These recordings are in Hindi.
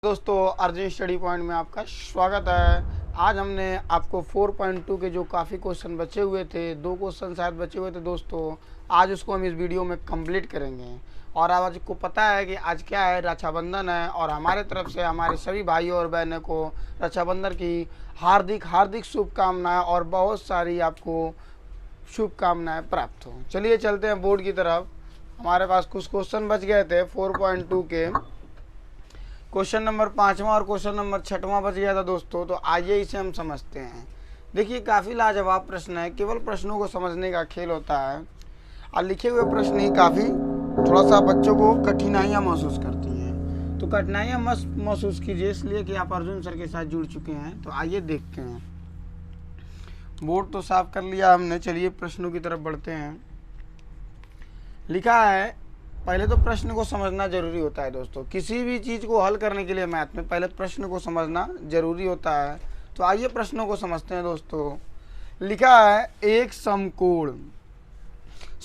दोस्तों अर्जुन स्टडी पॉइंट में आपका स्वागत है। आज हमने आपको 4.2 के जो काफ़ी क्वेश्चन बचे हुए थे, 2 क्वेश्चन शायद बचे हुए थे दोस्तों, आज उसको हम इस वीडियो में कंप्लीट करेंगे। और आज को पता है कि आज क्या है, रक्षाबंधन है और हमारे तरफ से हमारे सभी भाइयों और बहनों को रक्षाबंधन की हार्दिक हार्दिक शुभकामनाएँ और बहुत सारी आपको शुभकामनाएँ प्राप्त हो। चलिए चलते हैं बोर्ड की तरफ। हमारे पास कुछ क्वेश्चन बच गए थे 4.2 के। क्वेश्चन नंबर 5वां और क्वेश्चन नंबर 6वां बच गया था दोस्तों, तो आइए इसे हम समझते हैं। देखिए काफ़ी लाजवाब प्रश्न है, केवल प्रश्नों को समझने का खेल होता है और लिखे हुए प्रश्न ही काफ़ी थोड़ा सा बच्चों को कठिनाइयाँ महसूस करती हैं। तो कठिनाइयाँ मत महसूस कीजिए, इसलिए कि आप अर्जुन सर के साथ जुड़ चुके हैं। तो आइए देखते हैं। बोर्ड तो साफ कर लिया हमने, चलिए प्रश्नों की तरफ बढ़ते हैं। लिखा है, पहले तो प्रश्न को समझना जरूरी होता है दोस्तों। किसी भी चीज़ को हल करने के लिए मैथ में पहले प्रश्न को समझना जरूरी होता है। तो आइए प्रश्नों को समझते हैं दोस्तों। लिखा है एक समकोण।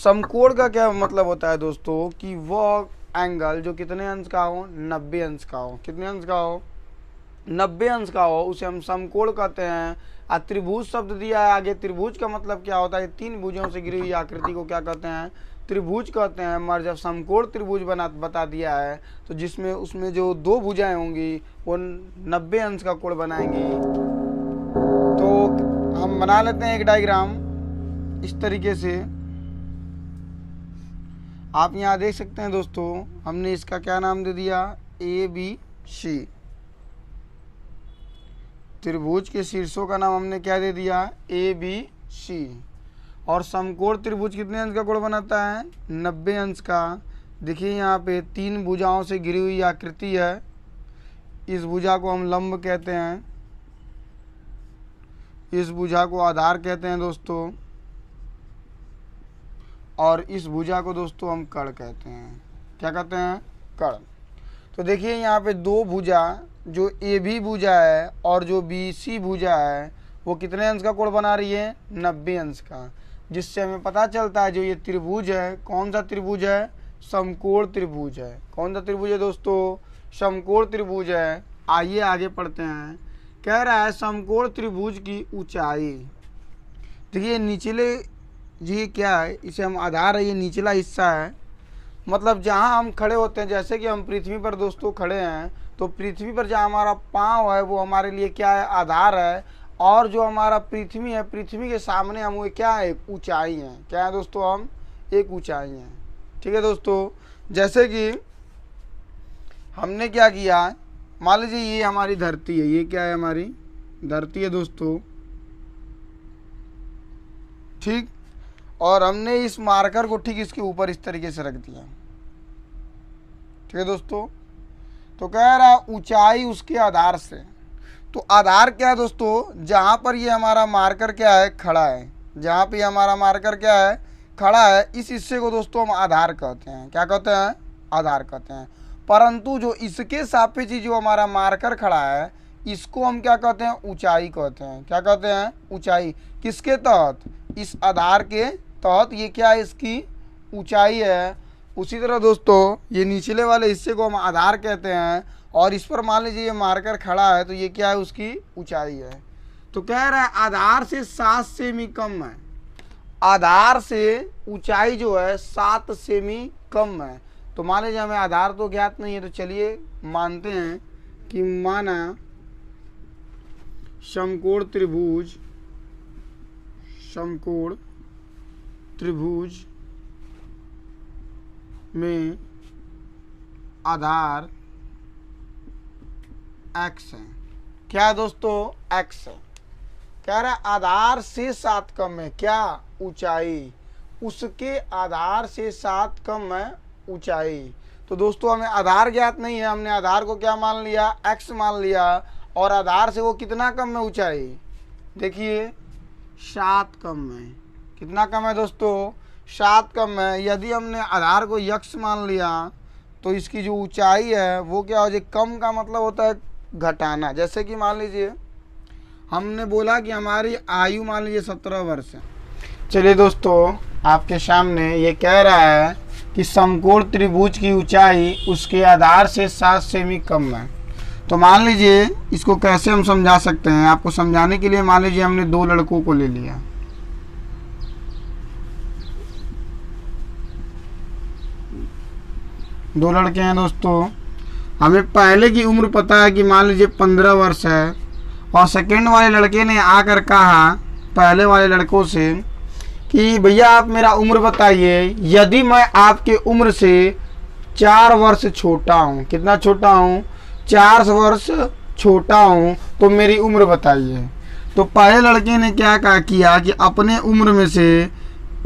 समकोण का क्या मतलब होता है दोस्तों कि वह एंगल जो कितने अंश का हो, 90 अंश का हो। कितने अंश का हो? 90 अंश का हो, उसे हम समकोण कहते हैं। और त्रिभुज शब्द दिया है आगे। त्रिभुज का मतलब क्या होता है? 3 भुजों से घिरी हुई आकृति को क्या कहते हैं? त्रिभुज कहते हैं। मगर जब समकोण त्रिभुज बता दिया है तो जिसमें उसमें जो 2 भुजाएं होंगी वो 90 अंश का कोण बनाएंगी। तो हम बना लेते हैं एक डायग्राम इस तरीके से। आप यहाँ देख सकते हैं दोस्तों, हमने इसका क्या नाम दे दिया? ABC। त्रिभुज के शीर्षों का नाम हमने क्या दे दिया? ABC। और समकोण त्रिभुज कितने अंश का कोण बनाता है? 90 अंश का। देखिए यहाँ पे 3 भुजाओं से घिरी हुई आकृति है। इस भुजा को हम लंब कहते हैं, इस भुजा को आधार कहते हैं दोस्तों, और इस भुजा को दोस्तों हम कर्ण कहते हैं। क्या कहते हैं? कर्ण। तो देखिए यहाँ पे 2 भुजा, जो AB भुजा है और जो BC भुजा है, वो कितने अंश का कोण बना रही है? 90 अंश का। जिससे हमें पता चलता है जो ये त्रिभुज है, कौन सा त्रिभुज है? समकोण त्रिभुज है। कौन सा त्रिभुज है दोस्तों? समकोण त्रिभुज है। आइए आगे पढ़ते हैं। कह रहा है समकोण त्रिभुज की ऊंचाई। देखिए निचले, ये क्या है? इसे हम आधार है, ये निचला हिस्सा है। मतलब जहाँ हम खड़े होते हैं, जैसे कि हम पृथ्वी पर दोस्तों खड़े हैं, तो पृथ्वी पर जहाँ हमारा पाँव है वो हमारे लिए क्या है? आधार है। और जो हमारा पृथ्वी है, पृथ्वी के सामने हम वो क्या है? एक ऊंचाई है। क्या है दोस्तों? हम एक ऊंचाई हैं। ठीक है दोस्तों, जैसे कि हमने क्या किया, मान लीजिए ये हमारी धरती है। ये क्या है? हमारी धरती है दोस्तों, ठीक। और हमने इस मार्कर को ठीक इसके ऊपर इस तरीके से रख दिया। ठीक है दोस्तों, तो कह रहा ऊंचाई उसके आधार से। तो आधार क्या है दोस्तों? जहाँ पर ये हमारा मार्कर क्या है? खड़ा है। जहाँ पे हमारा मार्कर क्या है? खड़ा है, इस हिस्से को दोस्तों हम आधार कहते हैं। क्या कहते हैं? आधार कहते हैं। परंतु जो इसके सापेक्ष जो हमारा मार्कर खड़ा है, इसको हम क्या कहते हैं? ऊंचाई कहते हैं। क्या कहते हैं? ऊंचाई। किसके तहत? इस आधार के तहत ये क्या है? इसकी ऊंचाई है। उसी तरह दोस्तों ये निचले वाले हिस्से को हम आधार कहते हैं, और इस पर मान लीजिए ये मार्कर खड़ा है, तो ये क्या है? उसकी ऊंचाई है। तो कह रहा है आधार से 7 सेमी कम है। आधार से ऊंचाई जो है 7 सेमी कम है। तो मान लीजिए हमें आधार तो ज्ञात नहीं है, तो चलिए मानते हैं कि माना समकोण त्रिभुज, समकोण त्रिभुज में आधार x है। क्या दोस्तों? x है। कह रहा है आधार से 7 कम है। क्या? ऊंचाई। उसके आधार से 7 कम है ऊंचाई। तो दोस्तों हमें आधार ज्ञात नहीं है, हमने आधार को क्या मान लिया? x मान लिया। और आधार से वो कितना कम है ऊंचाई? देखिए 7 कम है। कितना कम है दोस्तों? 7 कम है। यदि हमने आधार को x मान लिया तो इसकी जो ऊंचाई है वो क्या हो जाए? कम का मतलब होता है घटाना। जैसे कि मान लीजिए हमने बोला कि हमारी आयु मान लीजिए 17 वर्ष है। चलिए दोस्तों आपके सामने ये कह रहा है कि समकोण त्रिभुज की ऊंचाई उसके आधार से 7 सेमी कम है। तो मान लीजिए इसको कैसे हम समझा सकते हैं, आपको समझाने के लिए मान लीजिए हमने दो लड़कों को ले लिया। दो लड़के हैं दोस्तों, हमें पहले की उम्र पता है कि मान लीजिए 15 वर्ष है, और सेकंड वाले लड़के ने आकर कहा पहले वाले लड़कों से कि भैया आप मेरा उम्र बताइए, यदि मैं आपके उम्र से 4 वर्ष छोटा हूँ, कितना छोटा हूँ, 4 वर्ष छोटा हूँ, तो मेरी उम्र बताइए। तो पहले लड़के ने क्या किया कि अपने उम्र में से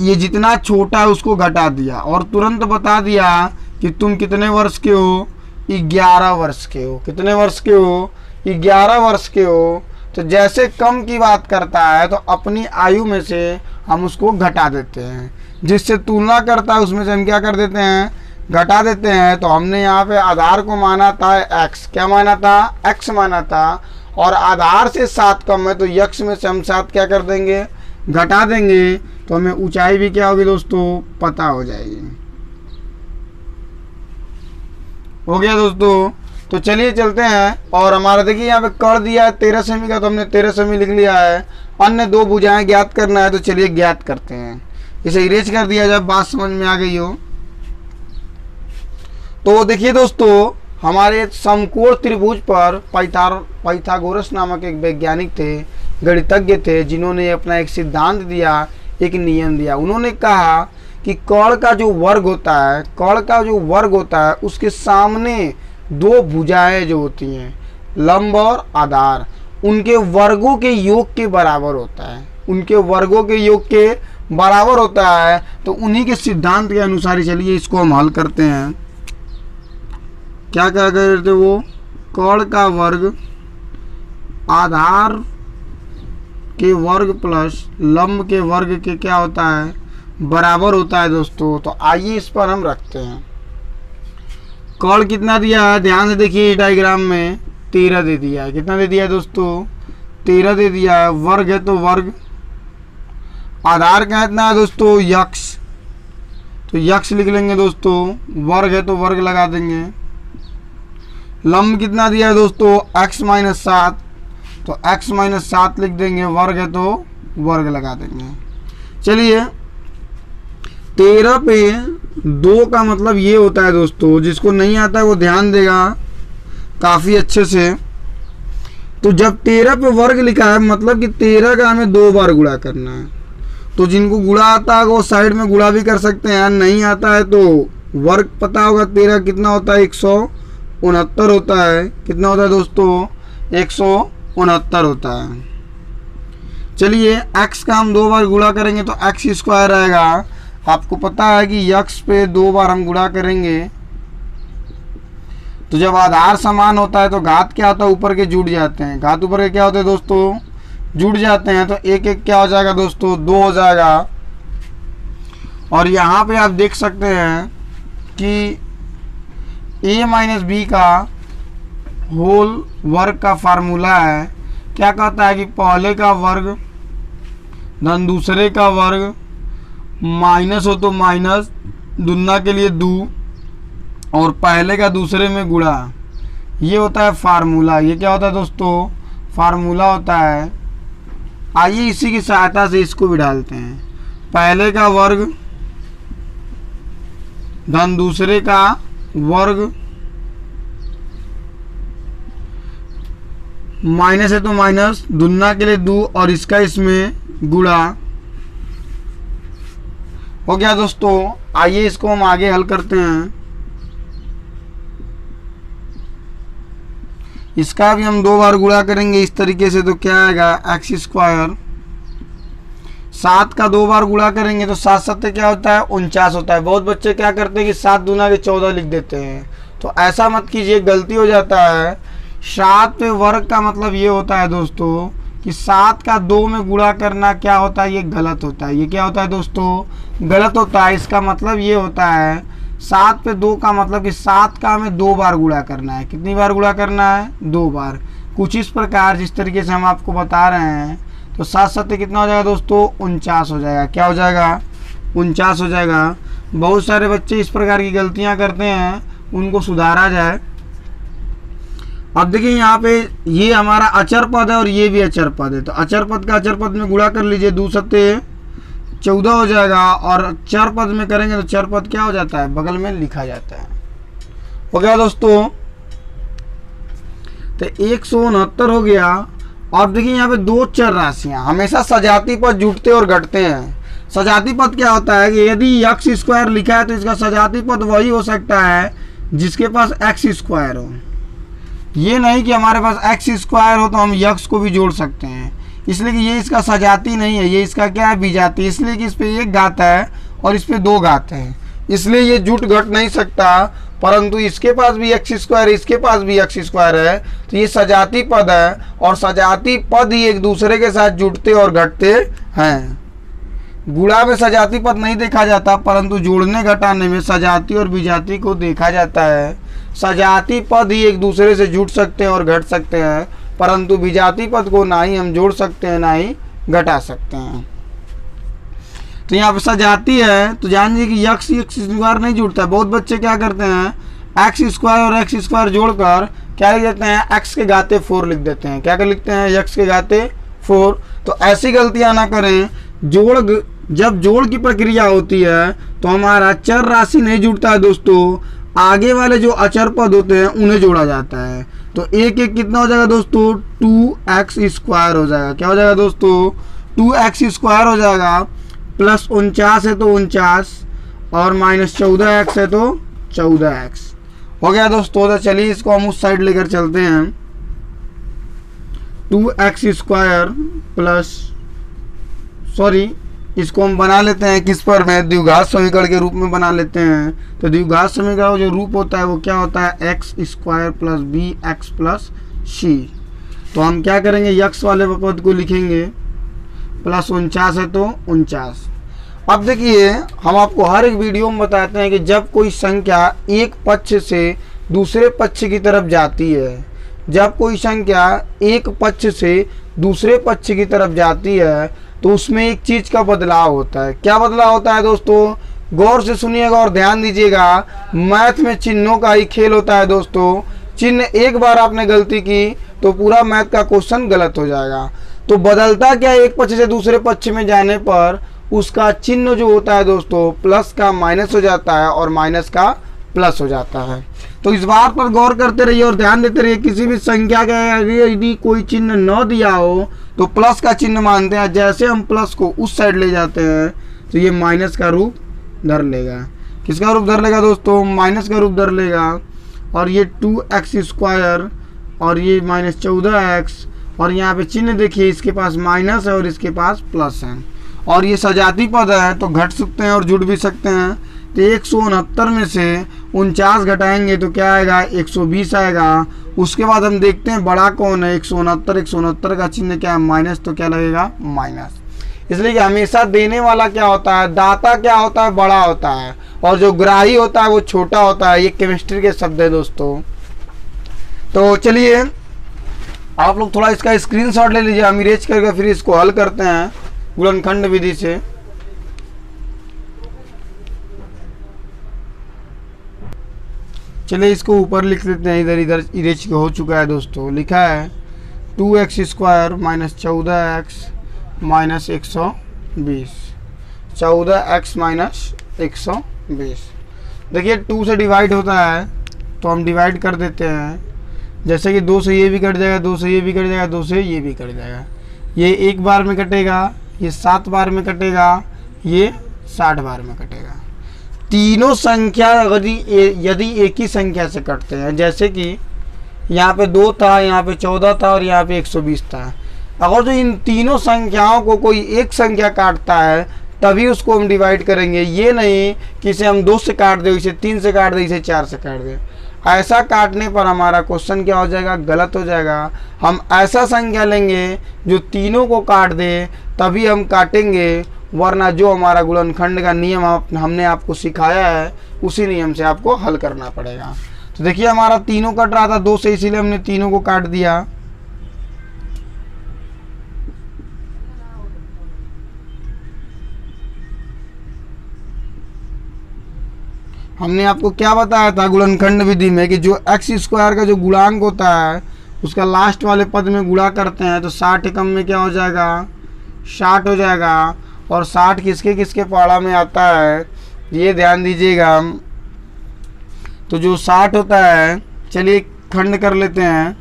ये जितना छोटा है उसको घटा दिया और तुरंत बता दिया कि तुम कितने वर्ष के हो, 11 वर्ष के हो। कितने वर्ष के हो, 11 वर्ष के हो। तो जैसे कम की बात करता है तो अपनी आयु में से हम उसको घटा देते हैं, जिससे तुलना करता है उसमें से हम क्या कर देते हैं, घटा देते हैं। तो हमने यहाँ पे आधार को माना था x, क्या माना था, x माना था, और आधार से 7 कम है तो x में से हम 7 क्या कर देंगे, घटा देंगे। तो हमें ऊंचाई भी क्या होगी दोस्तों, पता हो जाएगी। हो गया दोस्तों। तो चलिए चलते हैं, और हमारा देखिए यहाँ पे कर दिया है 13 सेमी का, तो हमने 13 सेमी लिख लिया है। अन्य दो भुजाएं ज्ञात करना है, तो चलिए ज्ञात करते हैं। इसे इरेज कर दिया जब बात समझ में आ गई हो। तो देखिए दोस्तों, हमारे समकोण त्रिभुज पर पाइथागोरस नामक एक वैज्ञानिक थे, गणितज्ञ थे, जिन्होंने अपना एक सिद्धांत दिया, एक नियम दिया। उन्होंने कहा कि कर्ण का जो वर्ग होता है, कर्ण का जो वर्ग होता है उसके सामने दो भुजाएं जो होती हैं, लंब और आधार, उनके वर्गों के योग के बराबर होता है, उनके वर्गों के योग के बराबर होता है। तो उन्हीं के सिद्धांत के अनुसार ही चलिए इसको हम हल करते हैं। क्या क्या करते वो, कर्ण का वर्ग आधार के वर्ग प्लस लंब के वर्ग के क्या होता है, बराबर होता है दोस्तों। तो आइए इस पर हम रखते हैं। कर्ण कितना दिया है, ध्यान से देखिए डायग्राम में 13 दे दिया है। कितना दे दिया है दोस्तों, 13 दे दिया है। वर्ग है तो वर्ग, आधार का कितना है दोस्तों, यक्ष, तो यक्ष लिख लेंगे दोस्तों। वर्ग है तो वर्ग लगा देंगे। लंब कितना दिया है दोस्तों, x माइनस 7, तो x माइनस 7 लिख देंगे। वर्ग है तो वर्ग लगा देंगे। चलिए 13 पे 2 का मतलब ये होता है दोस्तों, जिसको नहीं आता है वो ध्यान देगा काफ़ी अच्छे से। तो जब 13 पे वर्ग लिखा है मतलब कि 13 का हमें 2 बार गुणा करना है। तो जिनको गुणा आता है वो साइड में गुणा भी कर सकते हैं, नहीं आता है तो वर्ग पता होगा 13 कितना होता है, 169 होता है। कितना होता है दोस्तों, 169 होता है। चलिए x का हम 2 बार गुणा करेंगे तो x स्क्वायर आएगा। आपको पता है कि x पे 2 बार हम गुणा करेंगे तो जब आधार समान होता है तो घात क्या होता है, ऊपर के जुड़ जाते हैं। घात ऊपर के क्या होते हैं दोस्तों, जुड़ जाते हैं। तो एक एक क्या हो जाएगा दोस्तों, 2 हो जाएगा। और यहाँ पे आप देख सकते हैं कि a माइनस बी का होल वर्ग का फार्मूला है। क्या कहता है कि पहले का वर्ग धन दूसरे का वर्ग, माइनस हो तो माइनस, दुना के लिए दू, और पहले का दूसरे में गुणा। ये होता है फार्मूला। ये क्या होता है दोस्तों, फार्मूला होता है। आइए इसी की सहायता से इसको भी डालते हैं। पहले का वर्ग धन दूसरे का वर्ग, माइनस है तो माइनस, दुना के लिए दू, और इसका इसमें गुणा। हो गया दोस्तों। आइए इसको हम आगे हल करते हैं। इसका भी हम 2 बार गुणा करेंगे इस तरीके से, तो क्या आएगा, एक्स स्क्वायर। 7 का 2 बार गुणा करेंगे तो 7 7 क्या होता है, 49 होता है। बहुत बच्चे क्या करते हैं कि 7 दूना के 14 लिख देते हैं, तो ऐसा मत कीजिए, गलती हो जाता है। 7 पे वर्ग का मतलब ये होता है दोस्तों कि 7 का 2 में गुणा करना क्या होता है, ये गलत होता है। ये क्या होता है दोस्तों, गलत होता है। इसका मतलब ये होता है 7 पे 2 का मतलब कि 7 का हमें 2 बार गुणा करना है। कितनी बार गुणा करना है, 2 बार। कुछ इस प्रकार जिस तरीके से हम आपको बता रहे हैं। तो 7 7 कितना हो जाएगा दोस्तों, 49 हो जाएगा। क्या हो जाएगा, 49 हो जाएगा। बहुत सारे बच्चे इस प्रकार की गलतियां करते हैं, उनको सुधारा जाए। अब देखिए यहाँ पे ये हमारा अचर पद है और ये भी अचर पद है, तो अचर पद का अचर पद में गुणा कर लीजिए, 2 सत्ते 14 हो जाएगा, और चर पद में करेंगे तो चर पद क्या हो जाता है, बगल में लिखा जाता है। हो गया दोस्तों, तो 169 हो गया। अब देखिए यहाँ पे दो चर राशियां, हमेशा सजाती पद जुटते और घटते हैं। सजाती पद क्या होता है कि यदि एक्स स्क्वायर लिखा है तो इसका सजाती पद वही हो सकता है जिसके पास एक्स स्क्वायर हो। ये नहीं कि हमारे पास एक्स स्क्वायर हो तो हम यक्स को भी जोड़ सकते हैं, इसलिए कि ये इसका सजाती नहीं है, ये इसका क्या है, विजाती, इसलिए कि इस पे एक घात है और इस पे 2 घात है, इसलिए ये जुट घट नहीं सकता। परंतु इसके पास भी एक्स स्क्वायर, इसके पास भी एक्स स्क्वायर है, तो ये सजाती पद है और सजाती पद ही एक दूसरे के साथ जुटते और घटते हैं। गुणा में सजाती पद नहीं देखा जाता, परंतु जोड़ने घटाने में सजाती और विजाती को देखा जाता है। सजाती पद ही एक दूसरे से जुट सकते हैं और घट सकते हैं, परंतु विजाती पद को ना ही हम जोड़ सकते हैं ना ही घटा सकते हैं। तो यहाँ पे सजाती है तो जान लीजिए कि यक्स स्क्वायर नहीं जुड़ता है। बहुत बच्चे क्या करते हैं, एक्स स्क्वायर और एक्स स्क्वायर जोड़कर क्या लिख देते हैं, एक्स के घाते 4 लिख देते हैं। क्या लिखते हैं, यक्स के घाते 4। तो ऐसी गलतियां ना करें। जब जोड़ की प्रक्रिया होती है तो हमारा चर राशि नहीं जुड़ता है दोस्तों, आगे वाले जो अचर पद होते हैं उन्हें जोड़ा जाता है। तो एक एक कितना हो जाएगा दोस्तों, 2x स्क्वायर हो जाएगा। क्या हो जाएगा दोस्तों, 2x स्क्वायर हो जाएगा, प्लस 49 है तो 49 और माइनस 14x है तो 14x हो गया दोस्तों। तो चलिए इसको हम उस साइड लेकर चलते हैं। 2x स्क्वायर प्लस, सॉरी इसको हम बना लेते हैं किस पर में, द्विघात समीकरण के रूप में बना लेते हैं। तो द्विघात समीकरण जो रूप होता है वो क्या होता है, x square plus b x plus c. तो हम क्या करेंगे, यक्स वाले पद को लिखेंगे, प्लस 49 है तो 49। अब देखिए हम आपको हर एक वीडियो में बताते हैं कि जब कोई संख्या एक पक्ष से दूसरे पक्ष की तरफ जाती है, जब कोई संख्या एक पक्ष से दूसरे पक्ष की तरफ जाती है तो उसमें एक चीज का बदलाव होता है। क्या बदलाव होता है दोस्तों, गौर से सुनिएगा और ध्यान दीजिएगा। मैथ में चिन्हों का ही खेल होता है दोस्तों। चिन्ह एक बार आपने गलती की तो पूरा मैथ का क्वेश्चन गलत हो जाएगा। तो बदलता क्या, एक पक्ष से दूसरे पक्ष में जाने पर उसका चिन्ह जो होता है दोस्तों, प्लस का माइनस हो जाता है और माइनस का प्लस हो जाता है। तो इस बात पर गौर करते रहिए और ध्यान देते रहिए, किसी भी संख्या का यदि कोई चिन्ह न दिया हो तो प्लस का चिन्ह मानते हैं। जैसे हम प्लस को उस साइड ले जाते हैं तो ये माइनस का रूप धर लेगा। किसका रूप धर लेगा दोस्तों, माइनस का रूप धर लेगा। और ये 2x स्क्वायर और ये माइनस 14x, और यहाँ पे चिन्ह देखिए, इसके पास माइनस है और इसके पास प्लस है। और ये सजाती पद है तो घट सकते हैं और जुड़ भी सकते हैं। तो 169 में से 49 घटाएंगे तो क्या आएगा, 120 आएगा। उसके बाद हम देखते हैं बड़ा कौन है, 169 का चिन्ह क्या है, माइनस, तो क्या लगेगा, माइनस। इसलिए कि हमेशा देने वाला क्या होता है, दाता क्या होता है, बड़ा होता है, और जो ग्राही होता है वो छोटा होता है। ये केमिस्ट्री के शब्द है दोस्तों। तो चलिए आप लोग थोड़ा इसका स्क्रीनशॉट ले लीजिए, हम इरेज करके फिर इसको हल करते हैं गुणनखंड विधि से। चलिए इसको ऊपर लिख लेते हैं, इधर इधर इरेज हो चुका है दोस्तों। लिखा है 2x square minus 14x minus 120, 14x minus 120। देखिए 2 से डिवाइड होता है तो हम डिवाइड कर देते हैं। जैसे कि 2 से ये भी कट जाएगा, 2 से ये भी कट जाएगा, 2 से ये भी कट जाएगा। ये 1 बार में कटेगा, ये 7 बार में कटेगा, ये 60 बार में कटेगा। तीनों संख्या यदि एक ही संख्या से कटते हैं, जैसे कि यहाँ पे 2 था, यहाँ पे 14 था और यहाँ पे 120 था। अगर जो इन तीनों संख्याओं को कोई एक संख्या काटता है तभी उसको हम डिवाइड करेंगे। ये नहीं कि इसे हम 2 से काट दें, इसे 3 से काट दें, इसे 4 से काट दें। ऐसा काटने पर हमारा क्वेश्चन क्या हो जाएगा, गलत हो जाएगा। हम ऐसा संख्या लेंगे जो तीनों को काट दे तभी हम काटेंगे, वरना जो हमारा गुणनखंड का नियम हमने आपको सिखाया है उसी नियम से आपको हल करना पड़ेगा। तो देखिए हमारा तीनों कट रहा था 2 से, इसीलिए हमने तीनों को काट दिया। हमने आपको क्या बताया था गुणनखंड विधि में कि जो एक्स स्क्वायर का जो गुणांक होता है उसका लास्ट वाले पद में गुणा करते हैं तो 60 एकम में क्या हो जाएगा, 60 हो जाएगा। और 60 किसके किसके पहाड़ा में आता है ये ध्यान दीजिएगा। तो जो 60 होता है, चलिए खंड कर लेते हैं।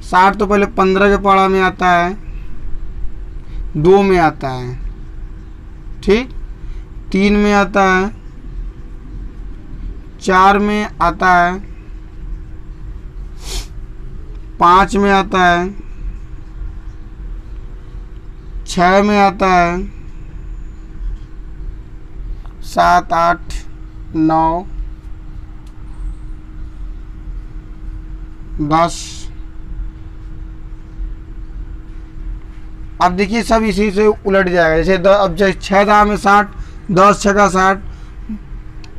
60 तो पहले 15 के पहाड़ा में आता है, 2 में आता है, ठीक, 3 में आता है, 4 में आता है, 5 में आता है, 6 में आता है, 7, 8, 9, 10। अब देखिए सब इसी से उलट जाएगा। जैसे अब जैसे 6 दाव में 60, 10 छक्का 60,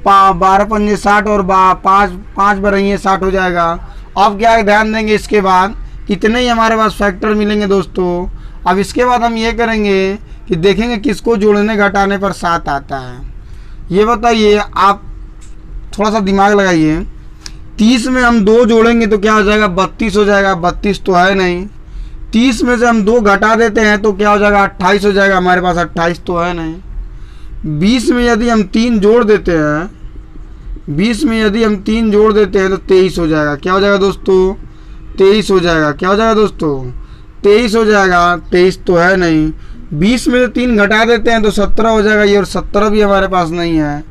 12 पंजे 60 और 5 बरहिए 60 हो जाएगा। अब क्या ध्यान देंगे, इसके बाद इतने ही हमारे पास फैक्टर मिलेंगे दोस्तों। अब इसके बाद हम ये करेंगे कि देखेंगे किसको जोड़ने घटाने पर 7 आता है। ये बताइए, आप थोड़ा सा दिमाग लगाइए। 30 में हम 2 जोड़ेंगे तो क्या हो जाएगा, 32 हो जाएगा। 32 तो है नहीं। 30 में से हम 2 घटा देते हैं तो क्या हो जाएगा, 28 हो जाएगा। हमारे पास 28 तो है नहीं। 20 में यदि हम 3 जोड़ देते हैं, 20 में यदि हम 3 जोड़ देते हैं तो 23 हो जाएगा। क्या हो जाएगा दोस्तों, 23 हो जाएगा। क्या हो जाएगा दोस्तों, 23 हो जाएगा। 23 तो है नहीं। 20 में से 3 घटा देते हैं तो 17 हो जाएगा ये, और 17 भी हमारे पास नहीं है।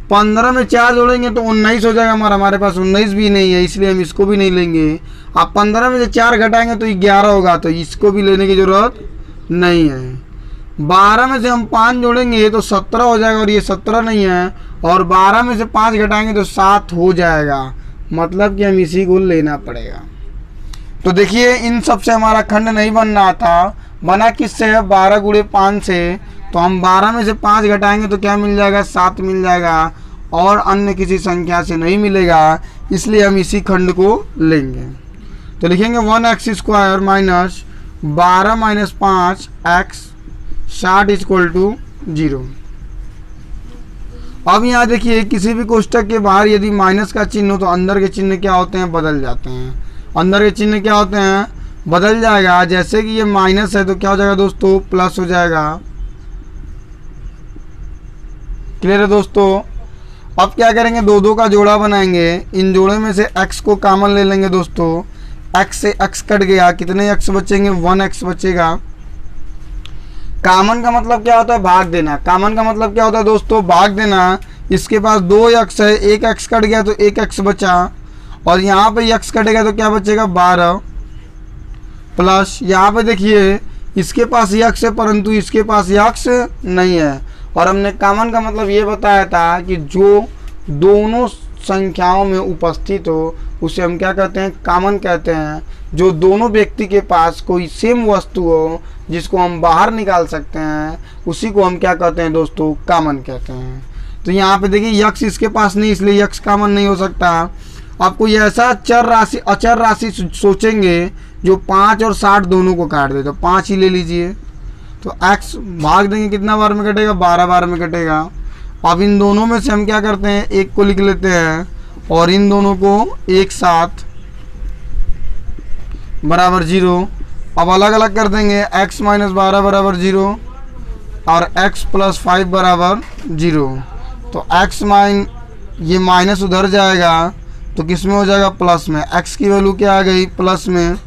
15 में 4 जोड़ेंगे तो 19 हो जाएगा हमारे पास 19 भी नहीं है, इसलिए हम इसको भी नहीं लेंगे। आप 15 में से 4 घटाएंगे तो 11 होगा, तो इसको भी लेने की ज़रूरत नहीं है। 12 में से हम 5 जोड़ेंगे तो 17 हो जाएगा, और ये 17 नहीं है। और 12 में से 5 घटाएंगे तो 7 हो जाएगा, मतलब कि हम इसी को लेना पड़ेगा। तो देखिए इन सब से हमारा खंड नहीं बन रहा था, बना किससे है, 12 गुणे 5 से। तो हम 12 में से 5 घटाएंगे तो क्या मिल जाएगा, 7 मिल जाएगा, और अन्य किसी संख्या से नहीं मिलेगा, इसलिए हम इसी खंड को लेंगे। तो लिखेंगे 1x square minus 12 minus 5x 60 equal to 0। अब यहाँ देखिए किसी भी कोष्टक के बाहर यदि माइनस का चिन्ह हो तो अंदर के चिन्ह क्या होते हैं, बदल जाते हैं। अंदर के चिन्ह क्या होते हैं, बदल जाएगा। जैसे कि ये माइनस है तो क्या हो जाएगा दोस्तों, प्लस हो जाएगा। क्लियर है दोस्तों। अब क्या करेंगे, 2 का जोड़ा बनाएंगे। इन जोड़े में से x को कॉमन ले लेंगे दोस्तों। x से x कट गया, कितने x बचेंगे, 1x बचेगा। कॉमन का मतलब क्या होता है, भाग देना। कॉमन का मतलब क्या होता है दोस्तों, भाग देना। इसके पास 2x है, 1x कट गया तो 1x बचा, और यहाँ पे x कटेगा तो क्या बचेगा, 12 प्लस यहाँ पे देखिए इसके पास x है परंतु इसके पास x नहीं है। और हमने कॉमन का मतलब ये बताया था कि जो दोनों संख्याओं में उपस्थित हो उसे हम क्या कहते हैं, कॉमन कहते हैं। जो दोनों व्यक्ति के पास कोई सेम वस्तु हो जिसको हम बाहर निकाल सकते हैं उसी को हम क्या कहते हैं दोस्तों, कॉमन कहते हैं। तो यहाँ पे देखिए x इसके पास नहीं, इसलिए x कॉमन नहीं हो सकता। आप कोई ऐसा अचर राशि सोचेंगे जो 5 और 60 दोनों को काट दे, तो 5 ही ले लीजिए। तो x भाग देंगे कितना बार में कटेगा, 12 बार में कटेगा। अब इन दोनों में से हम क्या करते हैं, एक को लिख लेते हैं और इन दोनों को एक साथ बराबर 0। अब अलग अलग कर देंगे, x माइनस 12 बराबर 0 और x प्लस 5 बराबर 0। तो x ये माइनस उधर जाएगा तो किस में हो जाएगा, प्लस में। x की वैल्यू क्या आ गई, प्लस में,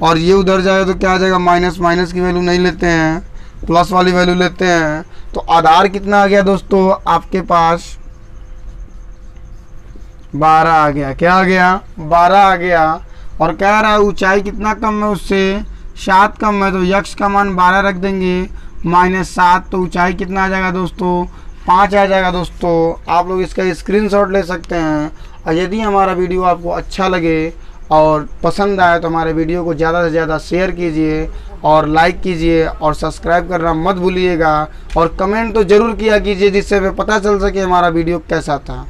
और ये उधर जाएगा तो क्या आ जाएगा, माइनस। माइनस की वैल्यू नहीं लेते हैं, प्लस वाली वैल्यू लेते हैं। तो आधार कितना आ गया दोस्तों, आपके पास 12 आ गया। क्या आ गया, 12 आ गया। और कह रहा है ऊंचाई कितना कम है उससे, 7 कम है। तो यक्ष का मान 12 रख देंगे माइनस 7, तो ऊंचाई कितना आ जाएगा दोस्तों, 5 आ जाएगा दोस्तों। आप लोग इसका स्क्रीनशॉट ले सकते हैं। और यदि हमारा वीडियो आपको अच्छा लगे और पसंद आए तो हमारे वीडियो को ज़्यादा से ज़्यादा शेयर कीजिए और लाइक कीजिए और सब्सक्राइब करना मत भूलिएगा। और कमेंट तो ज़रूर किया कीजिए जिससे हमें पता चल सके हमारा वीडियो कैसा था।